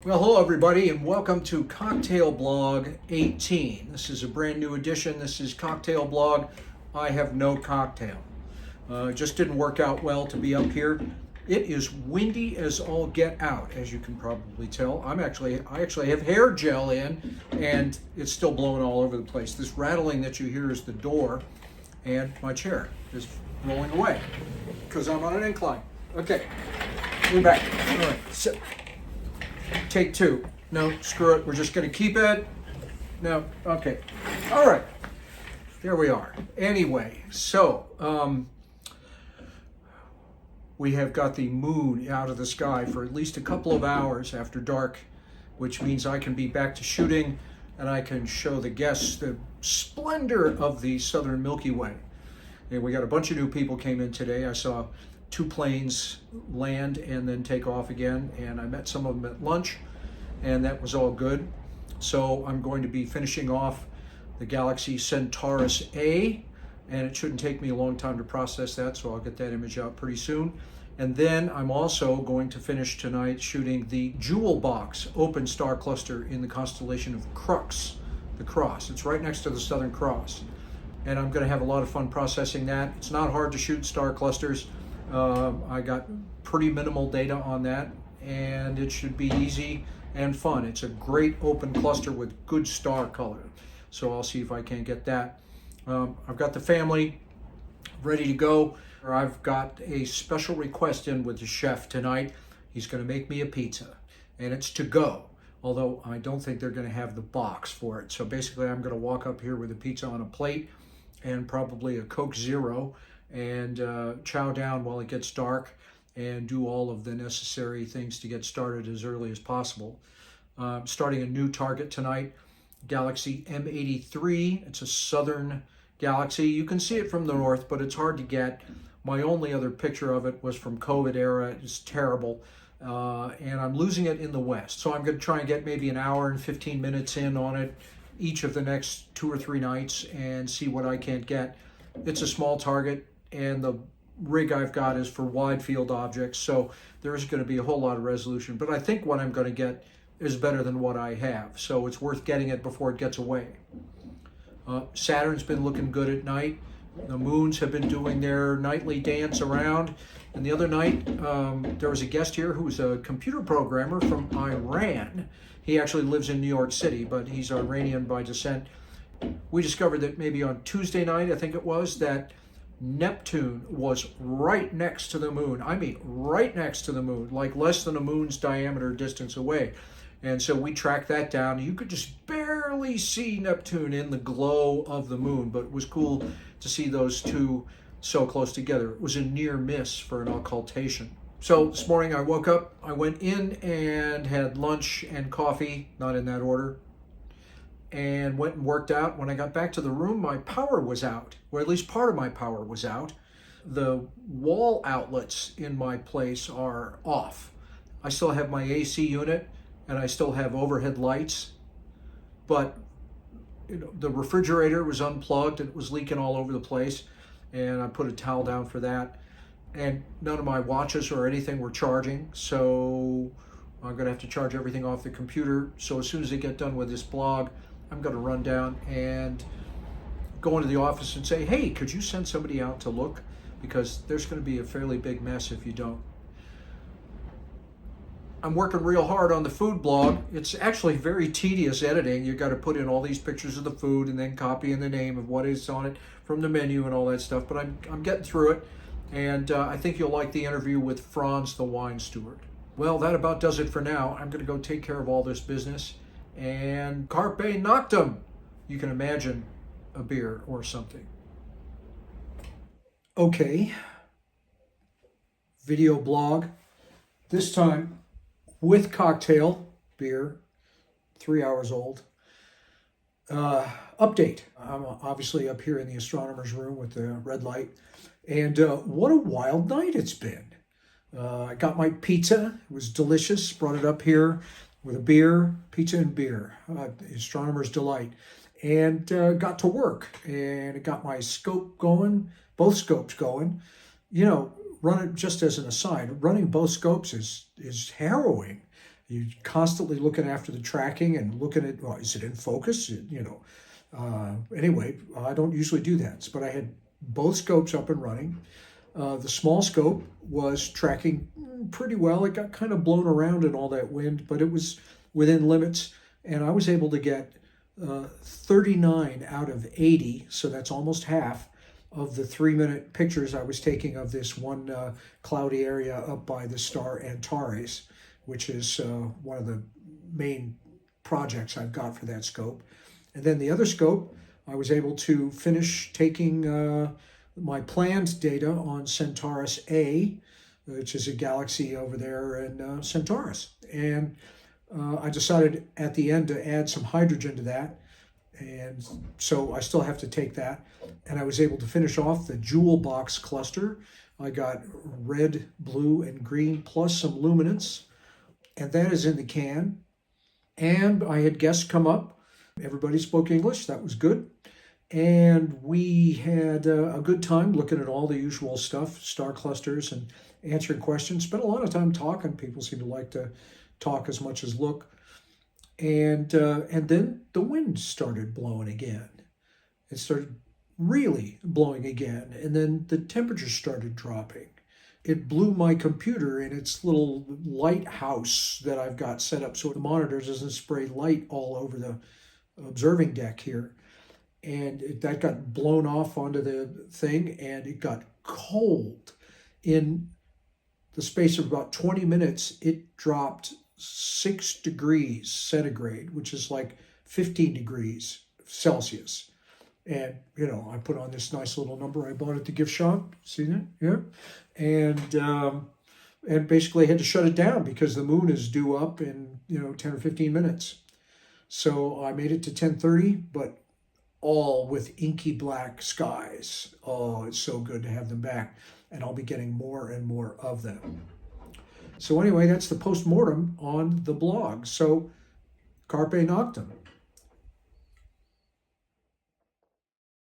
Well, hello everybody, and welcome to Cocktail Blog 18. This is a brand new edition. This is Cocktail Blog. I have no cocktail. It just didn't work out well to be up here. It is windy as all get out, as you can probably tell. I actually have hair gel in, and it's still blowing all over the place. This rattling that you hear is the door, and my chair is rolling away because I'm on an incline. Okay, we're back. All right, sit. Take two. No, screw it. We're just going to keep it. No, okay. All right. There we are. Anyway, so we have got the moon out of the sky for at least a couple of hours after dark, which means I can be back to shooting and I can show the guests the splendor of the southern Milky Way. And we got a bunch of new people came in today. I saw two planes land and then take off again, and I met some of them at lunch, and that was all good. So I'm going to be finishing off the Galaxy Centaurus A, and it shouldn't take me a long time to process that, so I'll get that image out pretty soon. And then I'm also going to finish tonight shooting the Jewel Box open star cluster in the constellation of Crux, the Cross. It's right next to the Southern Cross, and I'm going to have a lot of fun processing that. It's not hard to shoot star clusters. I got pretty minimal data on that, and it should be easy and fun. It's a great open cluster with good star color, so I'll see if I can get that. I've got the family ready to go. I've got a special request in with the chef tonight. He's going to make me a pizza, and it's to go, although I don't think they're going to have the box for it. So basically I'm going to walk up here with a pizza on a plate and probably a Coke Zero, and chow down while it gets dark and do all of the necessary things to get started as early as possible. Starting a new target tonight, Galaxy M83. It's a southern galaxy. You can see it from the north, but it's hard to get. My only other picture of it was from COVID era. It's terrible. And I'm losing it in the west. So I'm going to try and get maybe an hour and 15 minutes in on it each of the next 2 or 3 nights and see what I can't get. It's a small target, and the rig I've got is for wide field objects, so there's going to be a whole lot of resolution. But I think what I'm going to get is better than what I have, so it's worth getting it before it gets away. Saturn's been looking good at night. The moons have been doing their nightly dance around. And the other night, there was a guest here who's a computer programmer from Iran. He actually lives in New York City, but he's Iranian by descent. We discovered that maybe on Tuesday night, I think it was, that Neptune was right next to the moon. I mean, right next to the moon, like less than a moon's diameter distance away. And so we tracked that down. You could just barely see Neptune in the glow of the moon, but it was cool to see those two so close together. It was a near miss for an occultation. So this morning I woke up, I went in and had lunch and coffee, not in that order, and went and worked out. When I got back to the room, my power was out, or at least part of my power was out. The wall outlets in my place are off. I still have my AC unit, and I still have overhead lights, but the refrigerator was unplugged and it was leaking all over the place, and I put a towel down for that. And none of my watches or anything were charging, so I'm going to have to charge everything off the computer. So as soon as I get done with this blog, I'm going to run down and go into the office and say, hey, could you send somebody out to look? Because there's going to be a fairly big mess if you don't. I'm working real hard on the food blog. It's actually very tedious editing. You've got to put in all these pictures of the food and then copy in the name of what is on it from the menu and all that stuff. But I'm getting through it. And I think you'll like the interview with Franz, the wine steward. Well, that about does it for now. I'm going to go take care of all this business. And carpe noctem. You can imagine a beer or something. Okay. Video blog. This time with cocktail, beer, 3 hours old. Update. I'm obviously up here in the astronomer's room with the red light. And what a wild night it's been. I got my pizza. It was delicious. Brought it up here with a beer, pizza and beer. Astronomer's delight. And got to work. And it got my scope going, both scopes going. You know, run it just as an aside. Running both scopes is harrowing. You're constantly looking after the tracking and looking at, well, is it in focus? Anyway, I don't usually do that, but I had both scopes up and running. The small scope was tracking pretty well. It got kind of blown around in all that wind, but it was within limits, and I was able to get 39 out of 80, so that's almost half of the 3-minute pictures I was taking of this one cloudy area up by the star Antares, which is one of the main projects I've got for that scope. And then the other scope, I was able to finish taking my planned data on Centaurus A, which is a galaxy over there in Centaurus. And I decided at the end to add some hydrogen to that. And so I still have to take that. And I was able to finish off the jewel box cluster. I got red, blue, and green plus some luminance. And that is in the can. And I had guests come up. Everybody spoke English. That was good. And we had a good time looking at all the usual stuff, star clusters, and answering questions. Spent a lot of time talking. People seem to like to talk as much as look. And then the wind started blowing again. It started really blowing again. And then the temperature started dropping. It blew my computer in its little lighthouse that I've got set up so the monitor doesn't spray light all over the observing deck here. And that got blown off onto the thing, and it got cold. In the space of about 20 minutes, it dropped 6 degrees centigrade, which is like 15 degrees Celsius. And, I put on this nice little number I bought at the gift shop. See that? Yeah. And basically had to shut it down because the moon is due up in, 10 or 15 minutes. So I made it to 10:30, but all with inky black skies. Oh, it's so good to have them back. And I'll be getting more and more of them. So anyway, that's the post-mortem on the blog. So carpe noctem.